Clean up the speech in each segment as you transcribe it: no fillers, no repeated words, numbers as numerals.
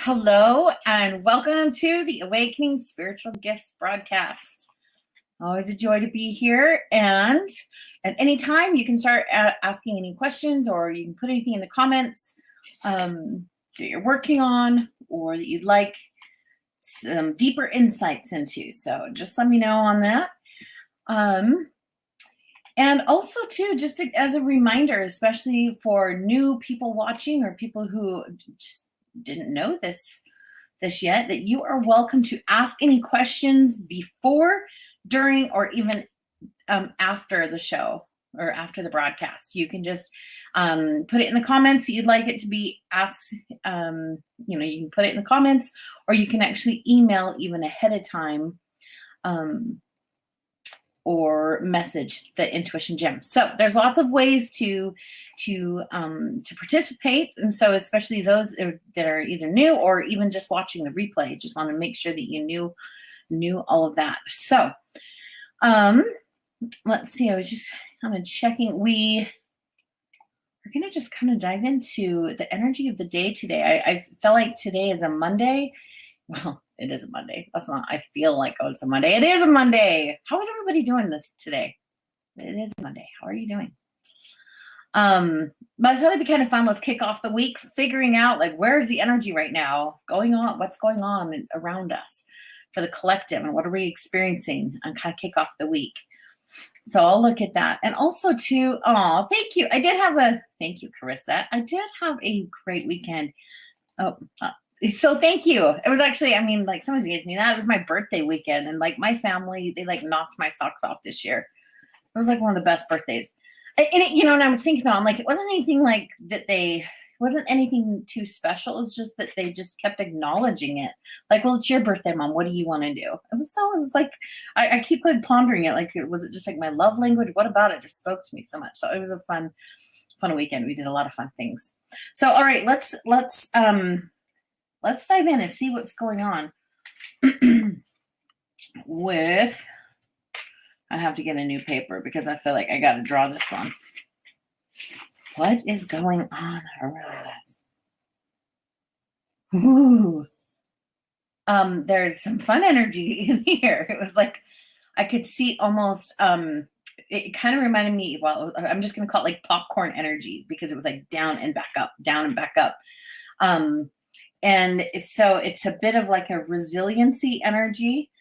Hello and welcome to the Awakening Spiritual Gifts broadcast. Always a joy to be here, and at any time you can start asking any questions, or you can put anything in the comments that you're working on or that you'd like some deeper insights into. So just let me know on that. And also too, just as a reminder, especially for new people watching or people who just didn't know this yet, that you are welcome to ask any questions before, during, or even after the show or after the broadcast. You can just put it in the comments that you'd like it to be asked. You can put it in the comments, or you can actually email even ahead of time, or message the Intuition Gym. So there's lots of ways to participate, and so especially those that are either new or even just watching the replay, just want to make sure that you knew all of that. So let's see. I was just kind of checking. We're gonna just kind of dive into the energy of the day today. I felt like today is a Monday. Well, it is a Monday. That's not, I feel like, oh, it's a Monday. It is a Monday. How is everybody doing this today? It is a Monday. How are you doing? But I thought it'd be kind of fun. Let's kick off the week figuring out, like, where's the energy right now going on? What's going on around us for the collective, and what are we experiencing, and kind of kick off the week. So I'll look at that. And also too, thank you. Thank you, Carissa. I did have a great weekend. So thank you. It was actually, like some of you guys knew that, it was my birthday weekend, and like my family, they like knocked my socks off this year. It was like one of the best birthdays. And I was thinking about, I'm like, it wasn't anything like that wasn't anything too special. It was just that they just kept acknowledging it. Like, well, it's your birthday, Mom. What do you want to do? It was like, I keep pondering it. Like, was it just like my love language? What about it just spoke to me so much? So it was a fun weekend. We did a lot of fun things. So, all right, let's dive in and see what's going on with, I have to get a new paper because I feel like I got to draw this one. What is going on around us? Ooh. There's some fun energy in here. It was like, I could see almost, it kind of reminded me, well, I'm just going to call it like popcorn energy, because it was like down and back up, down and back up. And so it's a bit of like a resiliency energy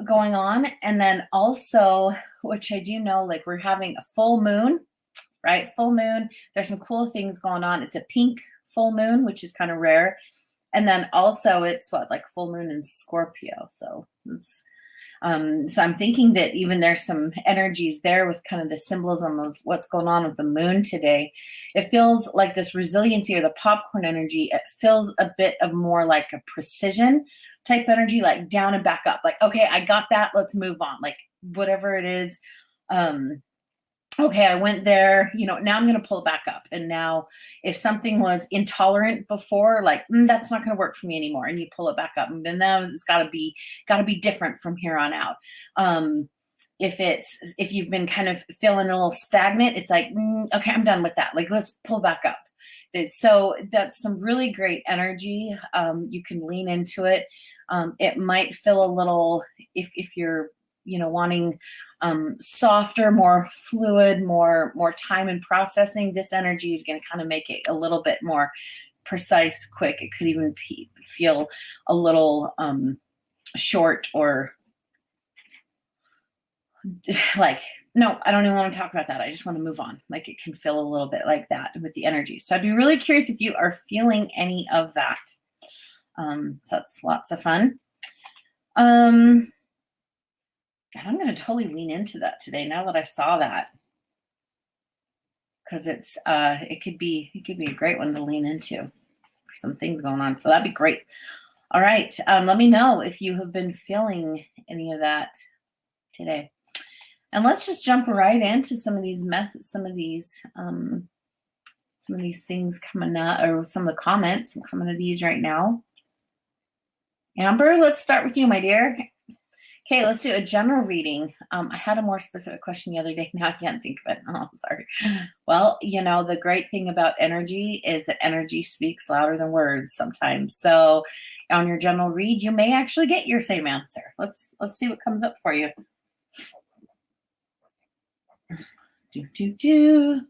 going on. And then also, which I do know, like we're having a full moon, right? Full moon. There's some cool things going on. It's a pink full moon, which is kind of rare. And then also it's like full moon in Scorpio. So it's, so I'm thinking that even there's some energies there with kind of the symbolism of what's going on with the moon today. It feels like this resiliency, or the popcorn energy, it feels a bit of more like a precision type energy, like down and back up. Like, okay, I got that. Let's move on. Like whatever it is. Okay, I went there, now I'm going to pull it back up. And now if something was intolerant before, like, that's not going to work for me anymore. And you pull it back up, and then now it's got to be different from here on out. If you've been kind of feeling a little stagnant, it's like, okay, I'm done with that. Like, let's pull back up. So that's some really great energy. You can lean into it. It might feel a little, if you're, wanting softer, more fluid, more time in processing, this energy is going to kind of make it a little bit more precise, quick. It could even feel a little short, or like, no, I don't even want to talk about that. I just want to move on. Like, it can feel a little bit like that with the energy. So I'd be really curious if you are feeling any of that. So that's lots of fun. And I'm going to totally lean into that today, now that I saw that, because it's it could be a great one to lean into for some things going on. So that'd be great. All right, let me know if you have been feeling any of that today, and let's just jump right into some of these things coming up, or some of the comments. I'm coming to these right now. Amber, let's start with you, my dear. Okay, let's do a general reading. I had a more specific question the other day. Now I can't think of it. Oh, sorry. Well, the great thing about energy is that energy speaks louder than words sometimes. So on your general read, you may actually get your same answer. Let's see what comes up for you. Do, do, do.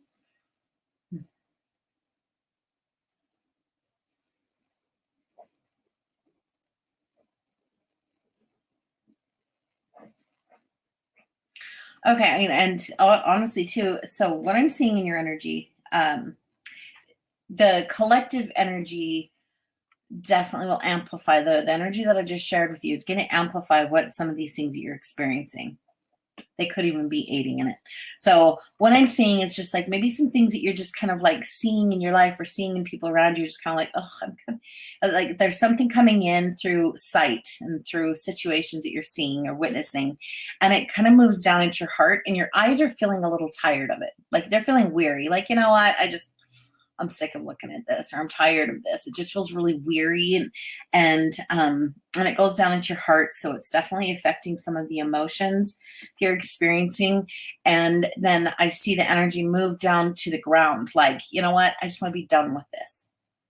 Okay, and honestly too, so what I'm seeing in your energy, the collective energy definitely will amplify the energy that I just shared with you. It's going to amplify what some of these things that you're experiencing. They could even be aiding in it. So what I'm seeing is just like maybe some things that you're just kind of like seeing in your life or seeing in people around you, just kind of like, oh, I'm kind of, like there's something coming in through sight and through situations that you're seeing or witnessing, and it kind of moves down into your heart, and your eyes are feeling a little tired of it. Like they're feeling weary. Like, you know what? I'm sick of looking at this, or I'm tired of this. It just feels really weary, and it goes down into your heart. So it's definitely affecting some of the emotions you're experiencing. And then I see the energy move down to the ground. Like, you know what? I just want to be done with this.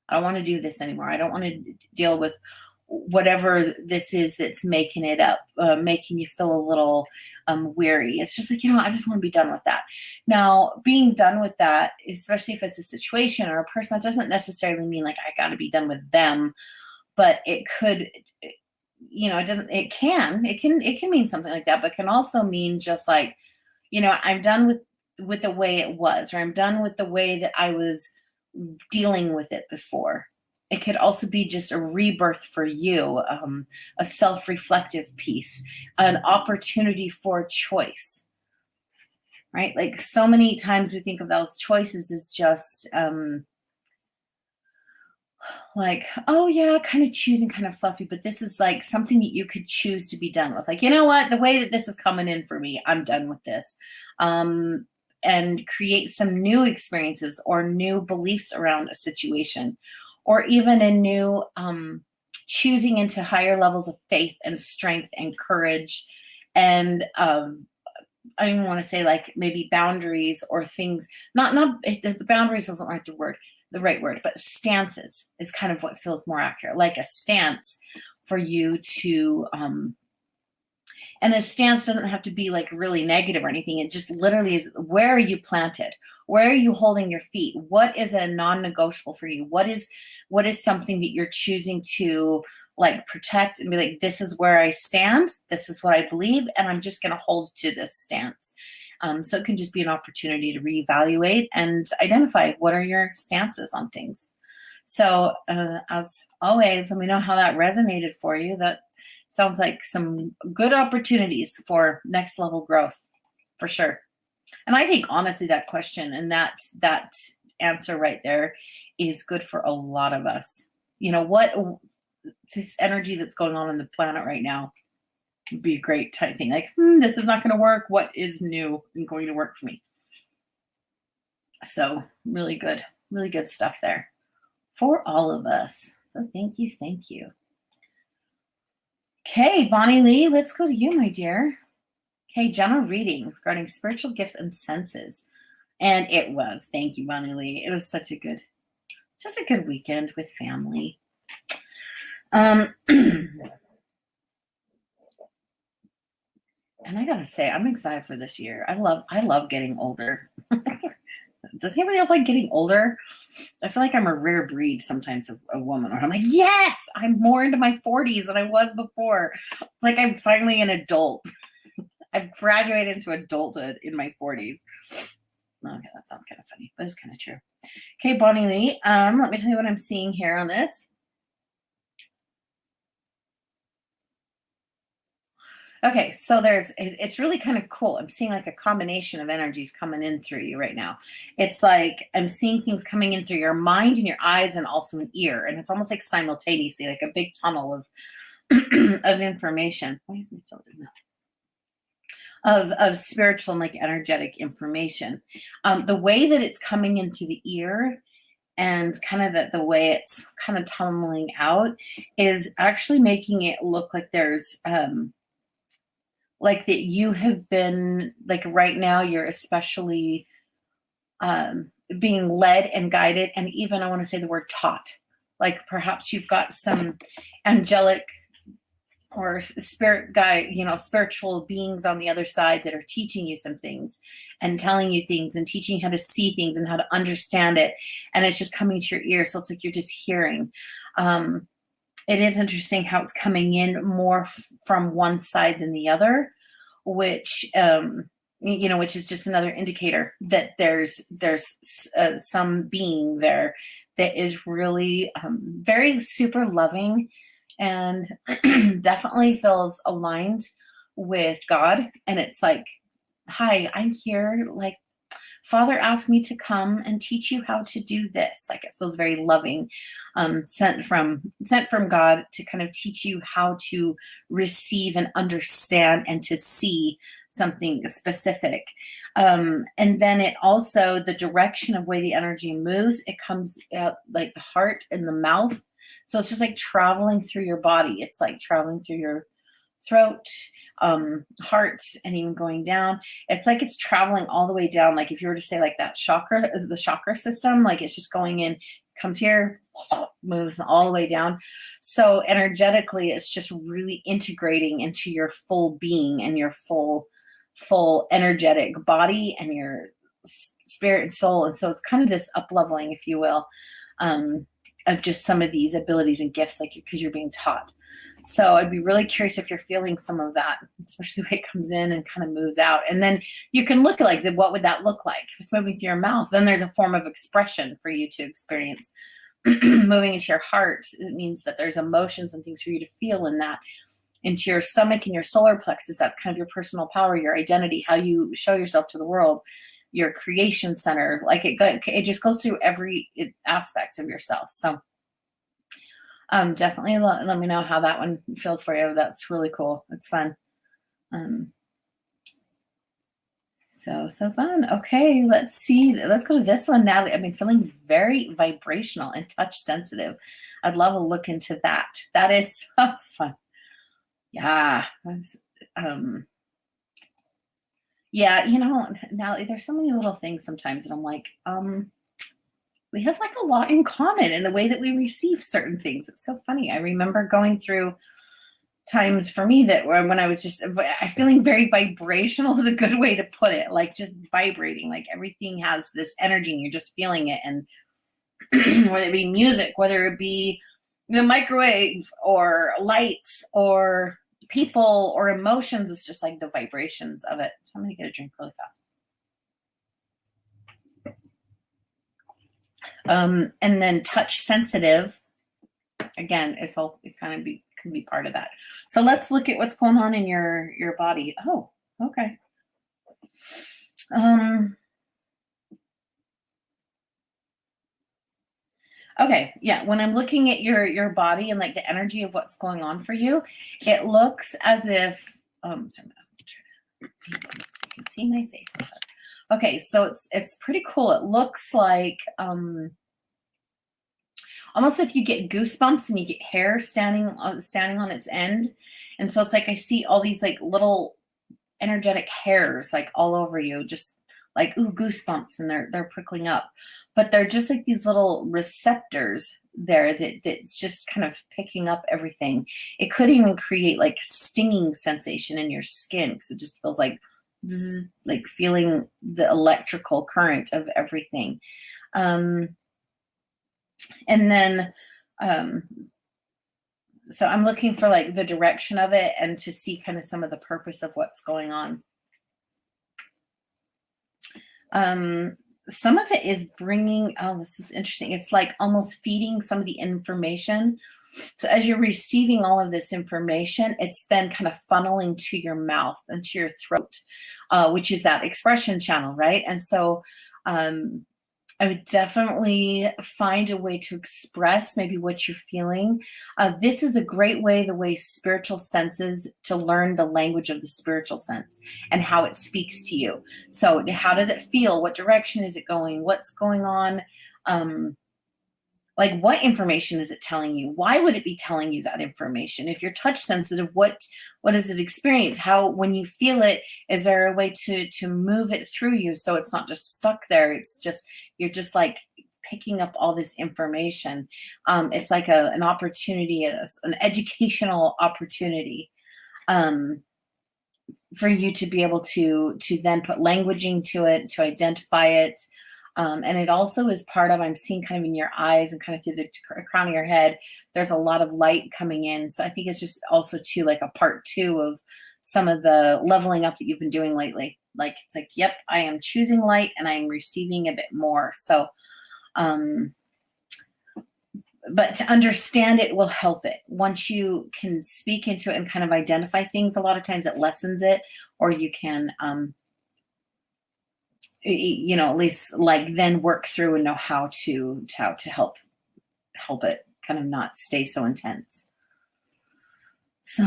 I don't want to do this anymore. I don't want to deal with whatever this is that's making it up, making you feel a little weary. It's just like, I just want to be done with that. Now, being done with that, especially if it's a situation or a person, that doesn't necessarily mean like I got to be done with them, but it could, it can mean something like that, but can also mean just like, I'm done with the way it was, or I'm done with the way that I was dealing with it before. It could also be just a rebirth for you, a self-reflective piece, an opportunity for choice, right? Like so many times we think of those choices as just like, oh yeah, kind of choosing, kind of fluffy, but this is like something that you could choose to be done with. Like, you know what, the way that this is coming in for me, I'm done with this. And create some new experiences or new beliefs around a situation, or even a new choosing into higher levels of faith and strength and courage. And I even want to say like maybe boundaries or things, not the boundaries isn't the right word, but stances is kind of what feels more accurate, like a stance for you to and a stance doesn't have to be like really negative or anything. It just literally is, where are you planted? Where are you holding your feet? What is a non-negotiable for you? What is something that you're choosing to like protect and be like, this is where I stand, this is what I believe, and I'm just going to hold to this stance. So it can just be an opportunity to reevaluate and identify what are your stances on things. So as always, let me know how that resonated for you. That sounds like some good opportunities for next level growth, for sure. And I think honestly, that question and that answer right there is good for a lot of us. What this energy that's going on the planet right now would be a great type thing. Like, this is not going to work. What is new and going to work for me? So really good stuff there for all of us. So thank you. Okay, Bonnie Lee, let's go to you, my dear. Okay, general reading regarding spiritual gifts and senses. And it was, thank you, Bonnie Lee. It was just a good weekend with family. And I gotta say, I'm excited for this year. I love getting older. Does anybody else like getting older? I feel like I'm a rare breed sometimes of a woman where I'm like, yes, I'm more into my 40s than I was before. Like I'm finally an adult. I've graduated into adulthood in my 40s. Okay, that sounds kind of funny, but it's kind of true. Okay, Bonnie Lee, let me tell you what I'm seeing here on this. Okay, so it's really kind of cool. I'm seeing like a combination of energies coming in through you right now. It's like I'm seeing things coming in through your mind and your eyes and also an ear. And it's almost like simultaneously, like a big tunnel of of information. Why is my phone doing that? Of spiritual and like energetic information. The way that it's coming in through the ear and kind of the way it's kind of tunneling out is actually making it look like there's like that you have been, like right now, you're especially being led and guided, and even I want to say the word taught. Like perhaps you've got some angelic or spirit guide, spiritual beings on the other side that are teaching you some things and telling you things and teaching you how to see things and how to understand it. And it's just coming to your ear. So it's like you're just hearing. It is interesting how it's coming in more from one side than the other, which, which is just another indicator that there's some being there that is really very super loving and definitely feels aligned with God. And it's like, hi, I'm here. Like, Father asked me to come and teach you how to do this. Like, it feels very loving, sent from God to kind of teach you how to receive and understand and to see something specific. And then it also, the direction of way the energy moves, it comes out like the heart and the mouth. So it's just like traveling through your body. It's like traveling through your throat, heart, and even going down. It's like it's traveling all the way down. Like if you were to say like that chakra, the chakra system, like it's just going in, comes here, moves all the way down. So energetically, it's just really integrating into your full being and your full energetic body and your spirit and soul. And so it's kind of this up leveling, if you will, of just some of these abilities and gifts, like because you're being taught. So I'd be really curious if you're feeling some of that, especially the way it comes in and kind of moves out. And then you can look at like, what would that look like? If it's moving through your mouth, then there's a form of expression for you to experience. Moving into your heart, it means that there's emotions and things for you to feel in that. Into your stomach and your solar plexus, that's kind of your personal power, your identity, how you show yourself to the world, your creation center. Like it just goes through every aspect of yourself. So definitely let me know how that one feels for you. That's really cool. It's fun. So fun. Okay, let's see. Let's go to this one now. I've been feeling very vibrational and touch sensitive. I'd love a look into that. That is so fun. Yeah. Yeah, now there's so many little things sometimes that I'm like, we have like a lot in common in the way that we receive certain things. It's so funny. I remember going through times for me that when I was just feeling very vibrational is a good way to put it, like just vibrating, like everything has this energy and you're just feeling it. And whether it be music, whether it be the microwave or lights or people or emotions, it's just like the vibrations of it. So I'm gonna get a drink really fast. And then touch sensitive, again, it kind of can be part of that. So let's look at what's going on in your body. Oh, okay. Okay, yeah, when I'm looking at your body and like the energy of what's going on for you, it looks as if sorry, you can see my face. Okay, so it's pretty cool. It looks like almost if you get goosebumps and you get hair standing on its end. And so it's like I see all these like little energetic hairs like all over you, just like, ooh, goosebumps, and they're prickling up. But they're just like these little receptors there that's just kind of picking up everything. It could even create like stinging sensation in your skin because it just feels like zzz, like feeling the electrical current of everything. And then, so I'm looking for like the direction of it and to see kind of some of the purpose of what's going on. Some of it is bringing, oh, this is interesting. It's like almost feeding some of the information. So as you're receiving all of this information, it's then kind of funneling to your mouth and to your throat, which is that expression channel, right? And so I would definitely find a way to express maybe what you're feeling. This is a great way, the way spiritual senses, to learn the language of the spiritual sense and how it speaks to you. So how does it feel? What direction is it going? What's going on? Like, what information is it telling you? Why would it be telling you that information? If you're touch sensitive, what does it experience? How, when you feel it, is there a way to move it through you so it's not just stuck there? It's just, you're just like picking up all this information. It's like an opportunity, an educational opportunity, for you to be able to then put languaging to it, to identify it. And it also is part of, I'm seeing kind of in your eyes and kind of through the crown of your head, there's a lot of light coming in. So I think it's just also too like a part two of some of the leveling up that you've been doing lately. Like, it's like, yep, I am choosing light and I'm receiving a bit more. So, but to understand it will help it. Once you can speak into it and kind of identify things, a lot of times it lessens it, or you can, at least like then work through and know how to help it kind of not stay so intense. So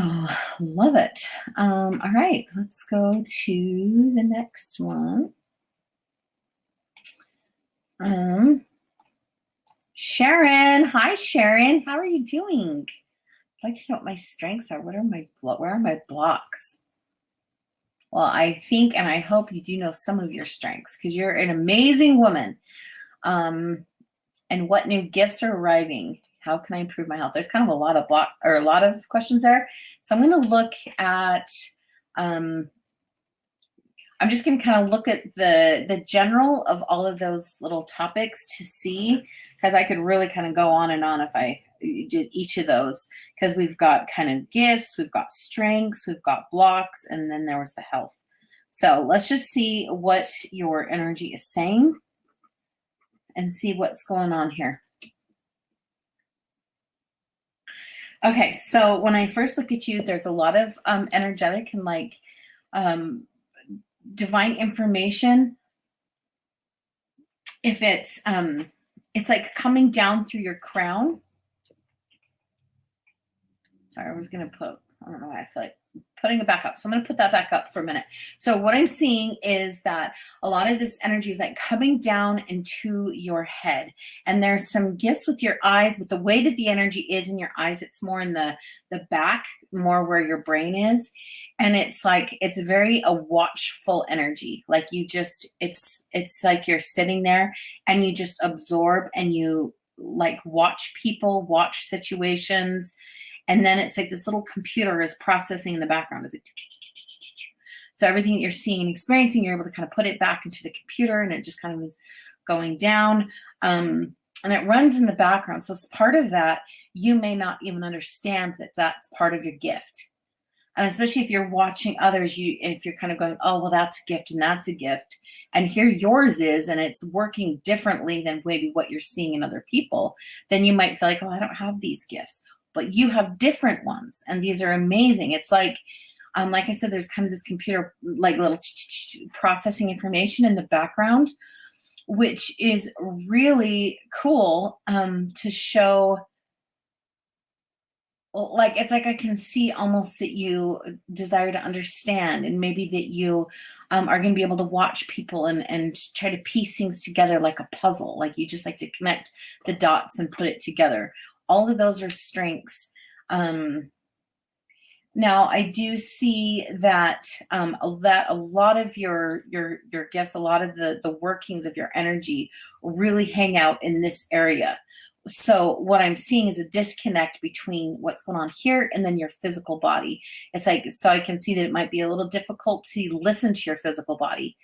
love it. All right, let's go to the next one. Sharon. Hi, Sharon. How are you doing? I'd like to know what my strengths are. Where are my blocks? Well, I think and I hope you do know some of your strengths, because you're an amazing woman. And what new gifts are arriving? How can I improve my health? There's kind of a lot of questions there. So I'm going to look at, I'm just going to kind of look at the general of all of those little topics to see, because I could really kind of go on and on if I did each of those, because we've got kind of gifts, we've got strengths, we've got blocks, and then there was the health. So let's just see what your energy is saying and see what's going on here. Okay, so when I first look at you, there's a lot of energetic and like divine information. If it's like coming down through your crown. Sorry, I was gonna I don't know why I feel like putting it back up. So I'm going to put that back up for a minute. So what I'm seeing is that a lot of this energy is like coming down into your head, and there's some gifts with your eyes, but the way that the energy is in your eyes, it's more in the back, more where your brain is. And it's like, it's very a watchful energy. Like you just, it's like you're sitting there and you just absorb and you like watch people, watch situations. And then it's like this little computer is processing in the background. It's like, so everything that you're seeing and experiencing, you're able to kind of put it back into the computer, and it just kind of is going down. And it runs in the background. So as part of that, you may not even understand that that's part of your gift. And especially if you're watching others, if you're kind of going, oh, well, that's a gift and that's a gift. And here yours is, and it's working differently than maybe what you're seeing in other people, then you might feel like, oh, I don't have these gifts. But you have different ones, and these are amazing. It's like I said, there's kind of this computer, like little processing information in the background, which is really cool to show. Like, it's like I can see almost that you desire to understand, and maybe that you are going to be able to watch people and try to piece things together like a puzzle. Like you just like to connect the dots and put it together. All of those are strengths. Now, I do see that a lot of your gifts, a lot of the workings of your energy really hang out in this area. So what I'm seeing is a disconnect between what's going on here and then your physical body. It's like, so I can see that it might be a little difficult to listen to your physical body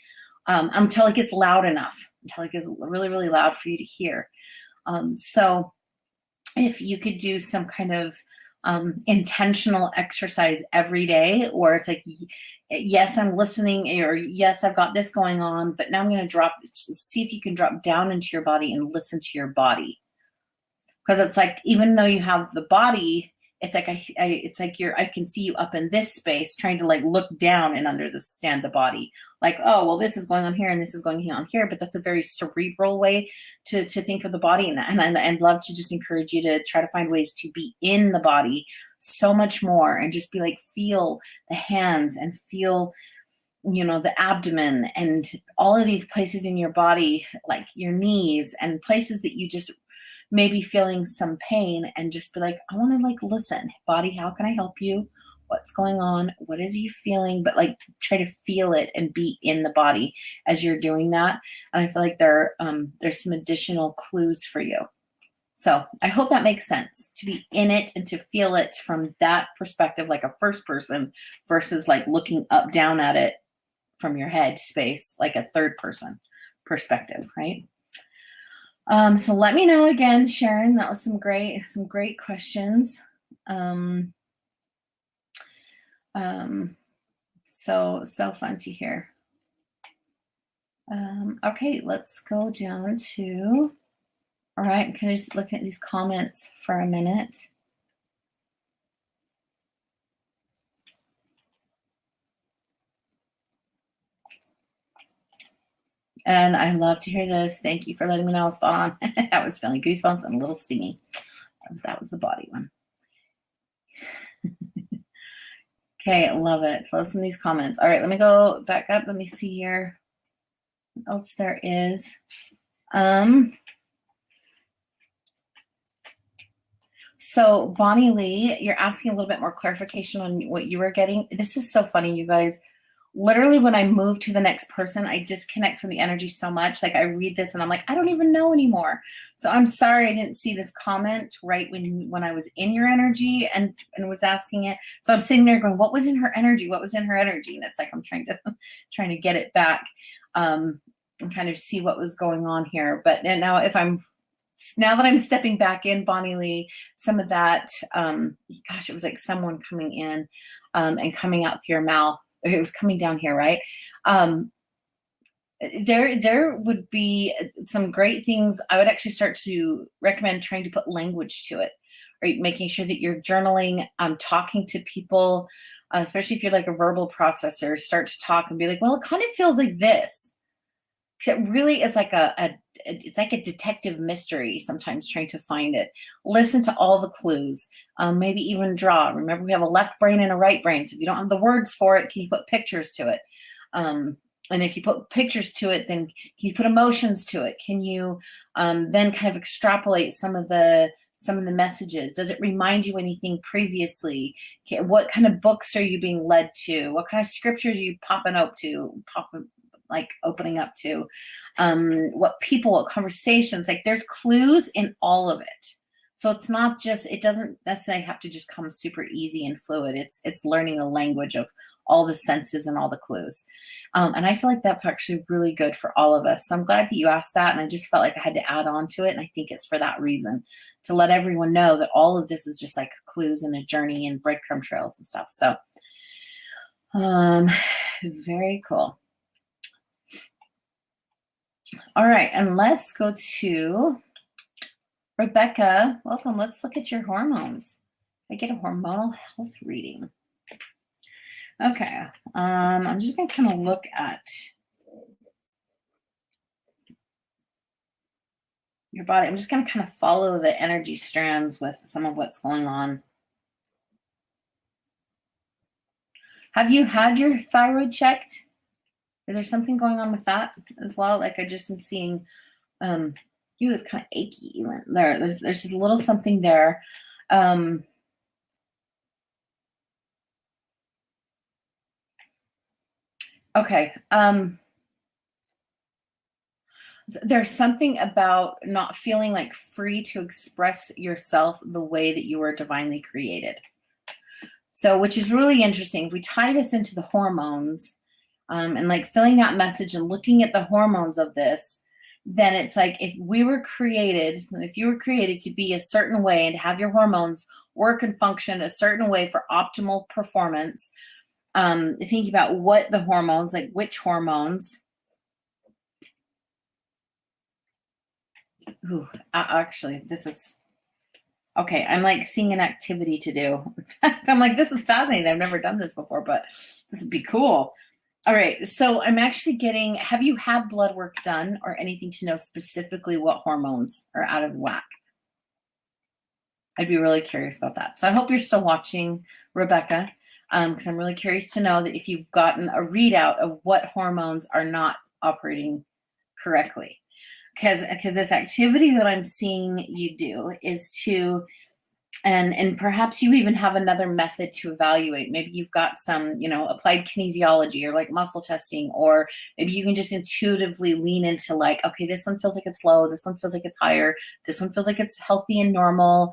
until it gets loud enough, until it gets really, really loud for you to hear. So if you could do some kind of intentional exercise every day, or it's like, yes, I'm listening, or yes, I've got this going on, but now I'm going to see if you can drop down into your body and listen to your body. Because it's like, even though you have the body, it's like I can see you up in this space trying to like look down and understand the body. Like, oh, well, this is going on here and this is going on here, but that's a very cerebral way to think of the body. And I'd love to just encourage you to try to find ways to be in the body so much more, and just be like, feel the hands and feel, the abdomen and all of these places in your body, like your knees and places that you just maybe feeling some pain, and just be like, I want to like listen. Body, how can I help you? What's going on? What is you feeling? But like try to feel it and be in the body as you're doing that. And I feel like there's some additional clues for you. So I hope that makes sense, to be in it and to feel it from that perspective, like a first person, versus like looking up down at it from your head space, like a third person perspective, right? So let me know again, Sharon. That was some great questions. So fun to hear. Okay, let's go down to, all right, can I just look at these comments for a minute? And I love to hear this. Thank you for letting me know. Spot on. I was feeling goosebumps and a little stingy. That was the body one. Okay, I love it. Love some of these comments. All right, let me go back up. Let me see here what else there is. So Bonnie Lee, you're asking a little bit more clarification on what you were getting. This is so funny, you guys. Literally, when I move to the next person, I disconnect from the energy so much. Like I read this and I'm like, I don't even know anymore. So I'm sorry I didn't see this comment right when I was in your energy and was asking it. So I'm sitting there going, what was in her energy? What was in her energy? And it's like I'm trying to get it back and kind of see what was going on here. But now now that I'm stepping back in, Bonnie Lee, some of that, gosh, it was like someone coming in and coming out through your mouth. It was coming down here, right? There would be some great things. I would actually start to recommend trying to put language to it, right? Making sure that you're journaling, talking to people, especially if you're like a verbal processor, start to talk and be like, well, it kind of feels like this. It really is like it's like a detective mystery sometimes, trying to find it. Listen to all the clues, maybe even draw. Remember, we have a left brain and a right brain. So if you don't have the words for it, can you put pictures to it? And if you put pictures to it, then can you put emotions to it? Can you then kind of extrapolate some of the messages? Does it remind you anything previously? What kind of books are you being led to? What kind of scriptures are you opening up to? What people, what conversations? Like there's clues in all of it. So it's not just, it doesn't necessarily have to just come super easy and fluid. It's learning a language of all the senses and all the clues. And I feel like that's actually really good for all of us. So I'm glad that you asked that. And I just felt like I had to add on to it. And I think it's for that reason, to let everyone know that all of this is just like clues and a journey and breadcrumb trails and stuff. So very cool. All right, and let's go to Rebecca. Welcome. Let's look at your hormones. I get a hormonal health reading. Okay, I'm just going to kind of look at your body. I'm just going to kind of follow the energy strands with some of what's going on. Have you had your thyroid checked? Is there something going on with that as well? Like I just am seeing you is kind of achy there. There's just a little something there. Okay. There's something about not feeling like free to express yourself the way that you were divinely created. So, which is really interesting. If we tie this into the hormones, and like filling that message and looking at the hormones of this, then it's like if you were created to be a certain way and to have your hormones work and function a certain way for optimal performance, thinking about what the hormones, like which hormones. Ooh, actually, this is okay. I'm like seeing an activity to do. I'm like, this is fascinating. I've never done this before, but this would be cool. All right, so I'm actually getting, have you had blood work done or anything to know specifically what hormones are out of whack? I'd be really curious about that. So I hope you're still watching, Rebecca, because I'm really curious to know that if you've gotten a readout of what hormones are not operating correctly. because this activity that I'm seeing you do is to, and perhaps you even have another method to evaluate. Maybe you've got some, applied kinesiology or like muscle testing, or maybe you can just intuitively lean into like, okay, this one feels like it's low, this one feels like it's higher, this one feels like it's healthy and normal.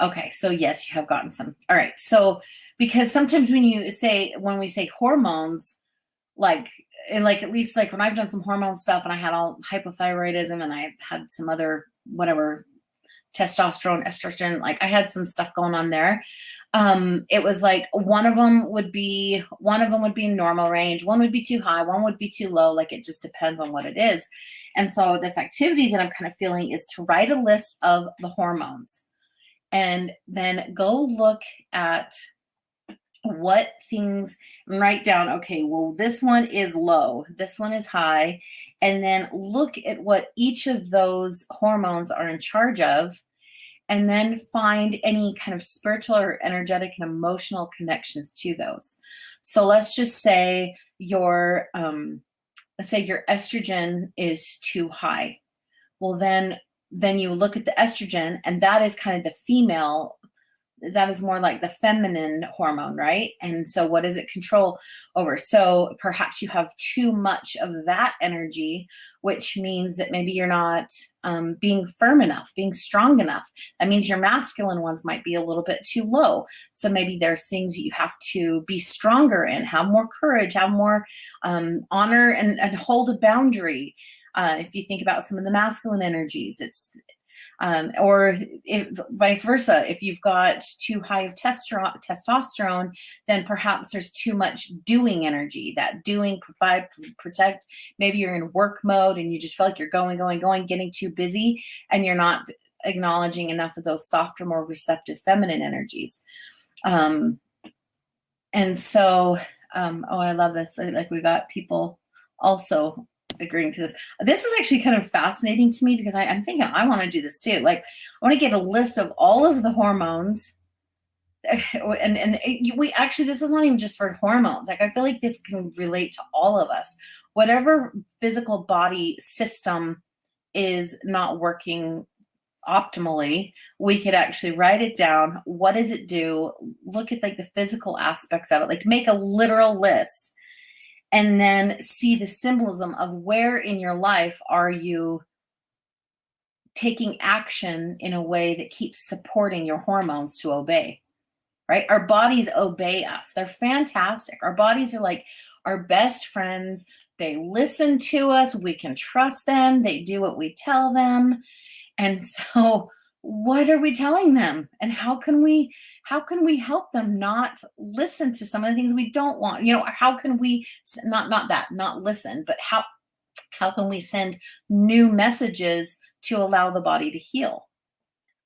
Okay, so yes, you have gotten some. All right, so because sometimes when we say hormones, like, and like at least like when I've done some hormone stuff and I had all hypothyroidism and I had some other whatever, testosterone, estrogen, like I had some stuff going on there. It was like one of them would be normal range, one would be too high, one would be too low. Like it just depends on what it is. And so this activity that I'm kind of feeling is to write a list of the hormones and then go look at what things, and write down, okay, well, this one is low, this one is high, and then look at what each of those hormones are in charge of, and then find any kind of spiritual or energetic and emotional connections to those. So let's just say your estrogen is too high. Well, then you look at the estrogen, and that is kind of the female, that is more like the feminine hormone, right? And so what does it control over? So perhaps you have too much of that energy, which means that maybe you're not being firm enough, being strong enough. That means your masculine ones might be a little bit too low. So maybe there's things that you have to be stronger in, have more courage, have more honor, and hold a boundary. If you think about some of the masculine energies, it's or if, vice versa, if you've got too high of testosterone, then perhaps there's too much doing energy, that doing, provide, protect. Maybe you're in work mode and you just feel like you're going, getting too busy, and you're not acknowledging enough of those softer, more receptive feminine energies. And so, oh, I love this. Like we got people also agreeing to this. This is actually kind of fascinating to me because I'm thinking I want to do this too. Like I want to get a list of all of the hormones. And we actually, this is not even just for hormones. Like I feel like this can relate to all of us. Whatever physical body system is not working optimally, we could actually write it down. What does it do? Look at like the physical aspects of it, like make a literal list, and then see the symbolism of where in your life are you taking action in a way that keeps supporting your hormones to obey, right? Our bodies obey us. They're fantastic. Our bodies are like our best friends. They listen to us. We can trust them. They do what we tell them. And so what are we telling them? And how can we help them not listen to some of the things we don't want? How can we not listen, but how can we send new messages to allow the body to heal?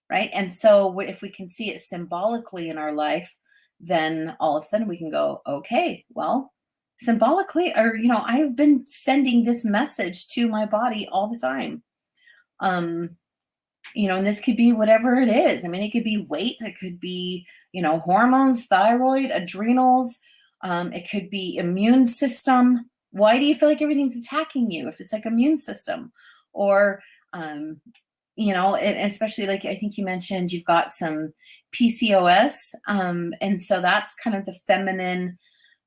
Right? And so if we can see it symbolically in our life, then all of a sudden we can go, okay, well, symbolically, or I've been sending this message to my body all the time. And this could be whatever it is. I mean, it could be weight, it could be, hormones, thyroid, adrenals, it could be immune system. Why do you feel like everything's attacking you? If it's like immune system, or, and especially like I think you mentioned you've got some PCOS, and so that's kind of the feminine.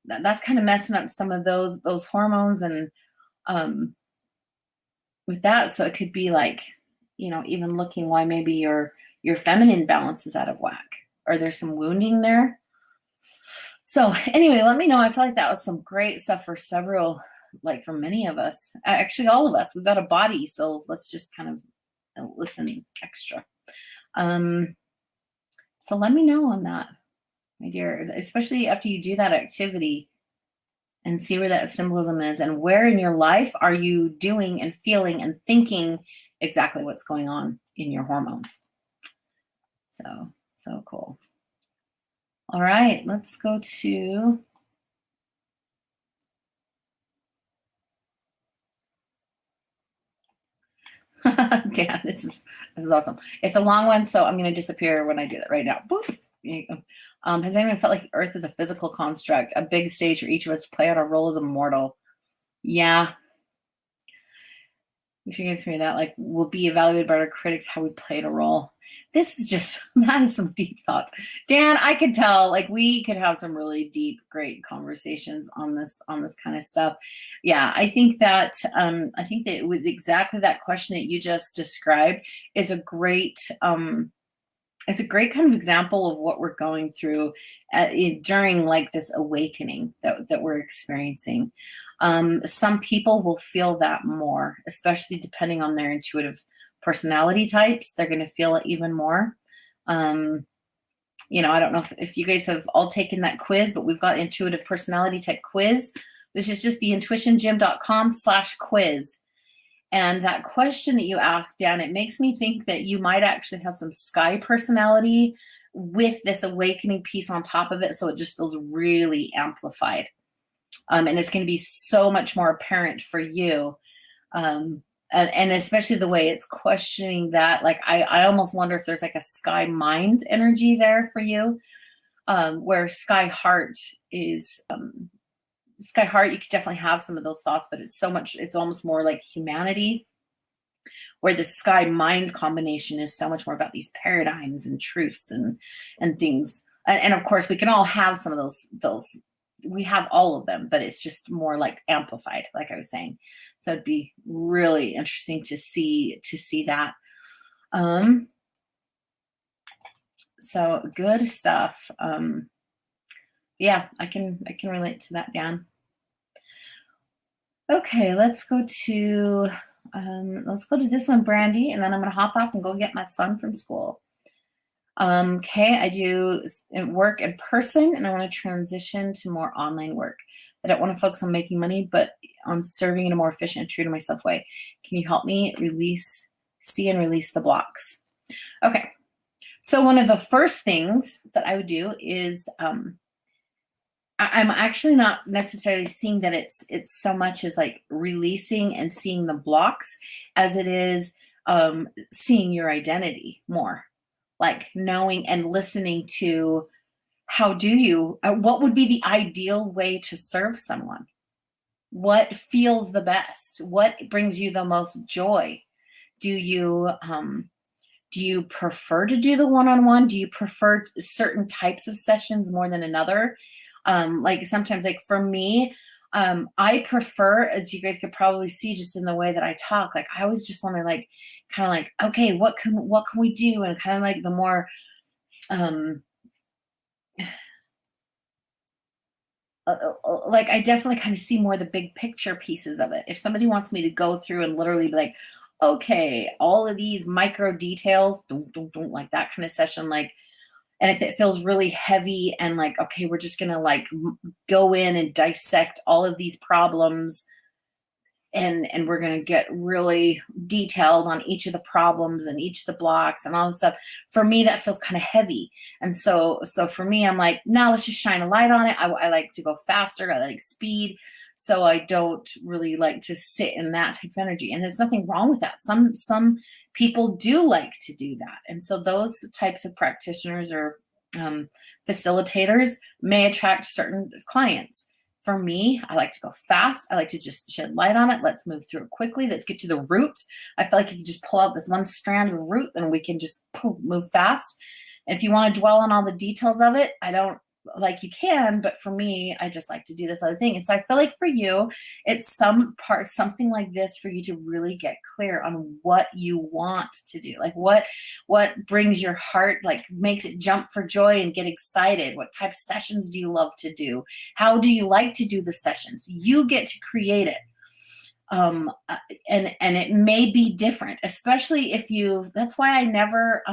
That's kind of messing up some of those hormones, and with that, so it could be like, even looking why maybe your feminine balance is out of whack, or there's some wounding there. So anyway, let me know. I feel like that was some great stuff for several, like for many of us, actually all of us. We've got a body, so let's just kind of listen extra. So let me know on that, my dear, especially after you do that activity and see where that symbolism is, and where in your life are you doing and feeling and thinking exactly what's going on in your hormones. So cool. All right, let's go to Dan. This is awesome. It's a long one, so I'm going to disappear when I do that right now. Boop. Has anyone felt like Earth is a physical construct, a big stage for each of us to play out our role as a mortal? Yeah. If you guys hear that, like, we'll be evaluated by our critics how we played a role. This is just, that is some deep thoughts. Dan, I could tell, like, we could have some really deep, great conversations on this kind of stuff. Yeah, I think that with exactly that question that you just described is a great kind of example of what we're going through during like this awakening that we're experiencing. Some people will feel that more, especially depending on their intuitive personality types. They're going to feel it even more. I don't know if you guys have all taken that quiz, but we've got intuitive personality type quiz. This is just the intuitiongym.com/quiz. And that question that you asked, Dan, it makes me think that you might actually have some sky personality with this awakening piece on top of it. So it just feels really amplified. And it's going to be so much more apparent for you. And especially the way it's questioning that, like, I almost wonder if there's like a sky mind energy there for you, where sky heart is, sky heart, you could definitely have some of those thoughts, but it's almost more like humanity, where the sky mind combination is so much more about these paradigms and truths and things. And of course we can all have some of those, we have all of them, but it's just more like amplified, like I was saying. So it'd be really interesting to see that. So good stuff. Yeah, I can relate to that, Dan. Okay, let's go to this one, Brandy, and then I'm gonna hop off and go get my son from school. Okay, I do work in person, and I want to transition to more online work. I don't want to focus on making money, but on serving in a more efficient and true to myself way. Can you help me see and release the blocks? Okay, so one of the first things that I would do is, I'm actually not necessarily seeing that it's so much as like releasing and seeing the blocks as it is seeing your identity more. Like knowing and listening to what would be the ideal way to serve someone? What feels the best? What brings you the most joy? Do you prefer to do the one-on-one? Do you prefer certain types of sessions more than another? Like sometimes, like for me, I prefer, as you guys could probably see just in the way that I talk, like I always just want to like kind of like, okay, what can we do? And kind of like the more like I definitely kind of see more the big picture pieces of it. If somebody wants me to go through and literally be like, okay, all of these micro details, don't like that kind of session, like, and if it feels really heavy and like, okay, we're just gonna like go in and dissect all of these problems, and we're gonna get really detailed on each of the problems and each of the blocks and all this stuff. For me, that feels kind of heavy. And so for me, I'm like, no, let's just shine a light on it. I like to go faster. I like speed. So I don't really like to sit in that type of energy. And there's nothing wrong with that. Some people do like to do that. And so those types of practitioners or facilitators may attract certain clients. For me, I like to go fast. I like to just shed light on it. Let's move through it quickly. Let's get to the root. I feel like if you just pull out this one strand of root, then we can just move fast. And if you want to dwell on all the details of it, I don't like, you can, but for me, I just like to do this other thing. And so I feel like for you, it's something like this for you to really get clear on what you want to do. Like what brings your heart, like makes it jump for joy and get excited. What type of sessions do you love to do? How do you like to do the sessions? You get to create it. And it may be different, especially if that's why I never,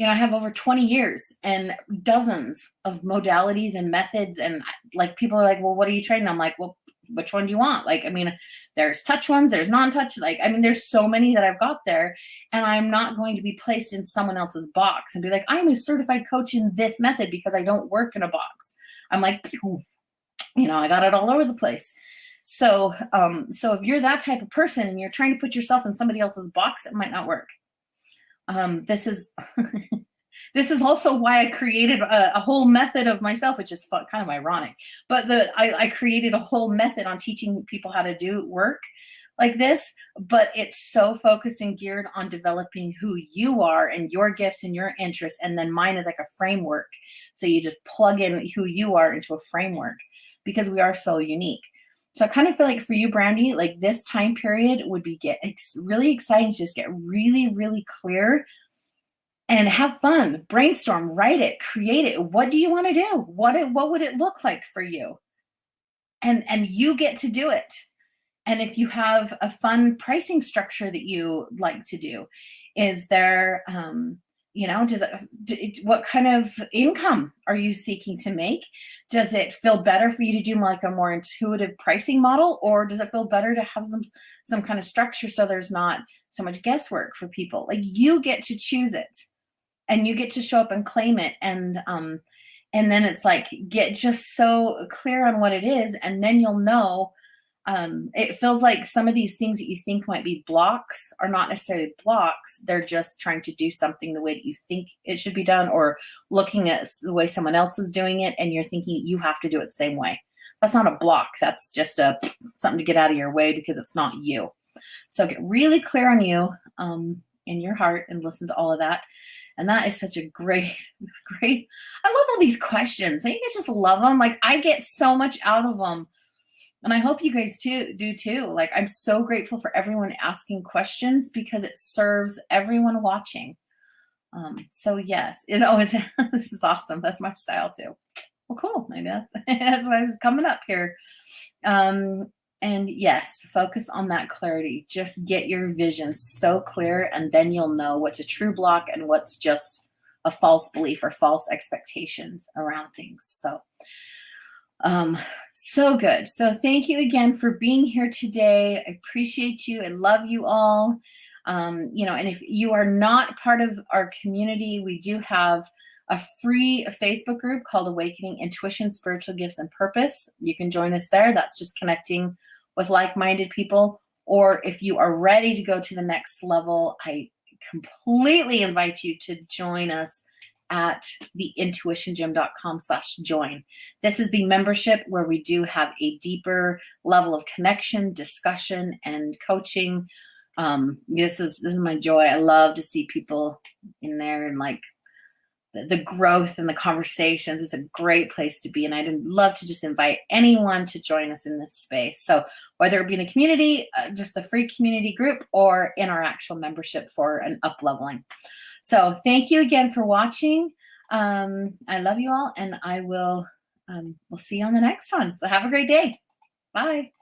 I have over 20 years and dozens of modalities and methods. And like, people are like, well, what are you training? I'm like, well, which one do you want? Like, I mean, there's touch ones, there's non-touch. Like, I mean, there's so many that I've got there, and I'm not going to be placed in someone else's box and be like, I'm a certified coach in this method because I don't work in a box. I'm like, I got it all over the place. So if you're that type of person and you're trying to put yourself in somebody else's box, it might not work. This is this is also why I created a whole method of myself, which is kind of ironic. But I created a whole method on teaching people how to do work. like this, but it's so focused and geared on developing who you are and your gifts and your interests. And then mine is like a framework. So you just plug in who you are into a framework because we are so unique. So I kind of feel like for you, Brandy, like this time period would be really exciting to just get really, really clear and have fun, brainstorm, write it, create it. What do you want to do? What would it look like for you? And you get to do it. And if you have a fun pricing structure that you like to do, is there, what kind of income are you seeking to make? Does it feel better for you to do like a more intuitive pricing model, or does it feel better to have some kind of structure so there's not so much guesswork for people? Like you get to choose it, and you get to show up and claim it, and then it's like get just so clear on what it is, and then you'll know. It feels like some of these things that you think might be blocks are not necessarily blocks. They're just trying to do something the way that you think it should be done, or looking at the way someone else is doing it, and you're thinking you have to do it the same way. That's not a block. That's just something to get out of your way because it's not you. So get really clear on you in your heart and listen to all of that. And that is such a great, great. I love all these questions. You guys just love them. Like I get so much out of them. And I hope you guys do too. Like I'm so grateful for everyone asking questions because it serves everyone watching. So yes, this is awesome. That's my style too. Well, cool. Maybe that's why I was coming up here. And yes, focus on that clarity. Just get your vision so clear, and then you'll know what's a true block and what's just a false belief or false expectations around things. So good. So thank you again for being here today. I appreciate you. I love you all. And if you are not part of our community, we do have a free Facebook group called Awakening Intuition, Spiritual Gifts, and Purpose. You can join us there. That's just connecting with like-minded people. Or if you are ready to go to the next level, I completely invite you to join us at theintuitiongym.com/join. This is the membership where we do have a deeper level of connection, discussion, and coaching. This is my joy. I love to see people in there and like the growth and the conversations. It's a great place to be. And I'd love to just invite anyone to join us in this space. So whether it be in a community, just the free community group, or in our actual membership for an up-leveling. So thank you again for watching. I love you all, and I will we'll see you on the next one. So have a great day. Bye.